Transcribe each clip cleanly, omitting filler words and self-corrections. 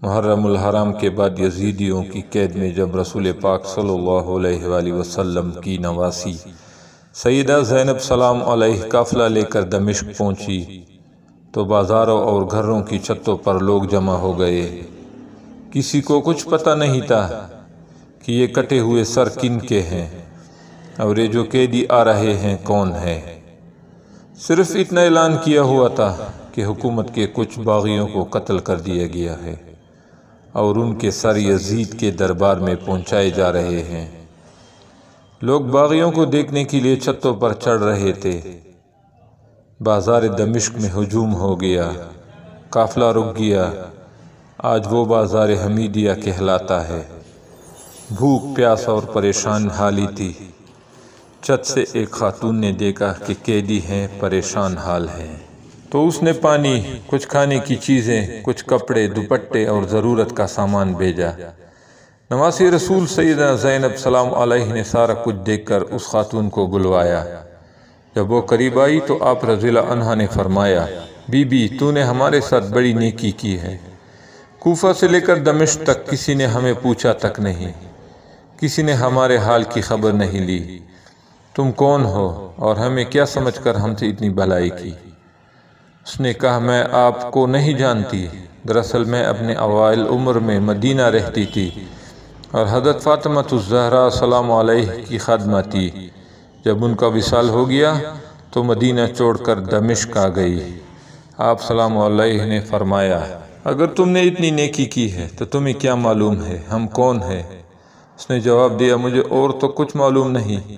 محرم الحرام کے بعد یزیدیوں کی قید میں جب رسول پاک صلی اللہ علیہ وآلہ وسلم کی نواسی سیدہ زینب سلام علیہ قافلہ لے کر دمشق پہنچی تو بازاروں اور گھروں کی چھتوں پر لوگ جمع ہو گئے۔ کسی کو کچھ پتہ نہیں تھا کہ یہ کٹے ہوئے سر کن کے ہیں اور یہ جو قیدی آ رہے ہیں کون ہے۔ صرف اتنا اعلان کیا ہوا تھا کہ حکومت کے کچھ باغیوں کو قتل کر دیا گیا ہے اور ان کے سر یزید کے دربار میں پہنچائے جا رہے ہیں۔ لوگ باغیوں کو دیکھنے کے لیے چھتوں پر چڑھ رہے تھے۔ بازار دمشق میں ہجوم ہو گیا، قافلہ رک گیا۔ آج وہ بازار حمیدیہ کہلاتا ہے۔ بھوک پیاس اور پریشان حالی تھی۔ چھت سے ایک خاتون نے دیکھا کہ قیدی ہیں، پریشان حال ہیں، تو اس نے پانی، کچھ کھانے کی چیزیں، کچھ کپڑے، دوپٹے اور ضرورت کا سامان بھیجا۔ نواسی رسول سیدہ زینب سلام علیہ نے سارا کچھ دیکھ کر اس خاتون کو بلوایا۔ جب وہ قریب آئی تو آپ رضی اللہ عنہ نے فرمایا، بی بی تو نے ہمارے ساتھ بڑی نیکی کی ہے۔ کوفہ سے لے کر دمشق تک کسی نے ہمیں پوچھا تک نہیں، کسی نے ہمارے حال کی خبر نہیں لی۔ تم کون ہو اور ہمیں کیا سمجھ کر ہم سے اتنی بھلائی کی؟ اس نے کہا، میں آپ کو نہیں جانتی، دراصل میں اپنے اوائل عمر میں مدینہ رہتی تھی اور حضرت فاطمہ الزہرا سلام علیہ کی خادمہ تھی۔ جب ان کا وصال ہو گیا تو مدینہ چھوڑ کر دمشق آ گئی۔ آپ سلام علیہ نے فرمایا، اگر تم نے اتنی نیکی کی ہے تو تمہیں کیا معلوم ہے ہم کون ہیں؟ اس نے جواب دیا، مجھے اور تو کچھ معلوم نہیں،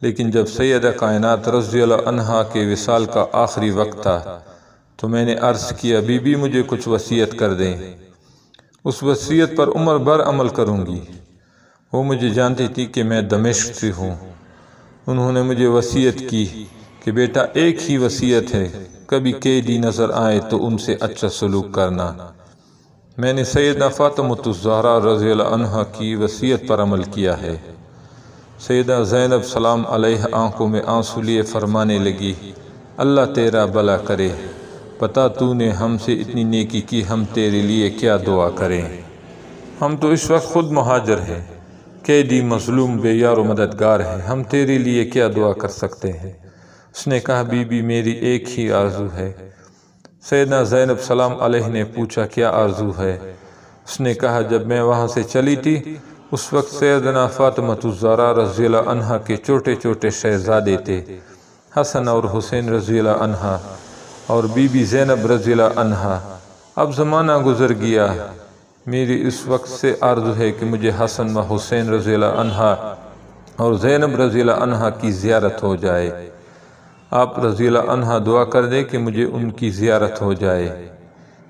لیکن جب سیدہ کائنات رضی اللہ عنہا کے وصال کا آخری وقت تھا تو میں نے عرض کیا، بی بی مجھے کچھ وصیت کر دیں، اس وصیت پر عمر بھر عمل کروں گی۔ وہ مجھے جانتی تھی کہ میں دمشق سے ہوں۔ انہوں نے مجھے وصیت کی کہ بیٹا ایک ہی وصیت ہے، کبھی قیدی نظر آئے تو ان سے اچھا سلوک کرنا۔ میں نے سیدہ فاطمہ الزہرا رضی اللہ عنہا کی وصیت پر عمل کیا ہے۔ سیدہ زینب سلام علیہ آنکھوں میں آنسو لیے فرمانے لگی، اللہ تیرا بھلا کرے، بتا تو نے ہم سے اتنی نیکی کی، ہم تیرے لیے کیا دعا کریں؟ ہم تو اس وقت خود مہاجر ہیں، قیدی مظلوم بے یار و مددگار ہے، ہم تیرے لیے کیا دعا کر سکتے ہیں؟ اس نے کہا، بی بی میری ایک ہی آرزو ہے۔ سیدہ زینب سلام علیہ نے پوچھا، کیا آرزو ہے؟ اس نے کہا، جب میں وہاں سے چلی تھی اس وقت سیدنا فاطمہ الزہرا رضی اللہ عنہا کے چھوٹے چھوٹے شہزادے تھے، حسن اور حسین رضی اللہ عنہا اور بی بی زینب رضی اللہ عنہا۔ اب زمانہ گزر گیا، میری اس وقت سے آرزو ہے کہ مجھے حسن و حسین رضی اللہ عنہا اور زینب رضی اللہ عنہا کی زیارت ہو جائے۔ آپ رضی اللہ عنہا دعا کر دے کہ مجھے ان کی زیارت ہو جائے۔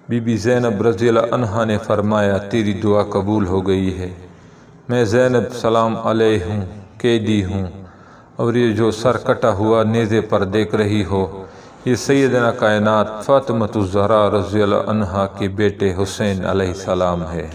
بی بی زینب رضی اللہ عنہا نے فرمایا، تیری دعا قبول ہو گئی ہے۔ میں زینب سلام علیہ ہوں، قیدی ہوں، اور یہ جو سر کٹا ہوا نیزے پر دیکھ رہی ہو، یہ سیدنا کائنات فاطمہ الزہرا رضی اللہ عنہا کے بیٹے حسین علیہ السلام ہے۔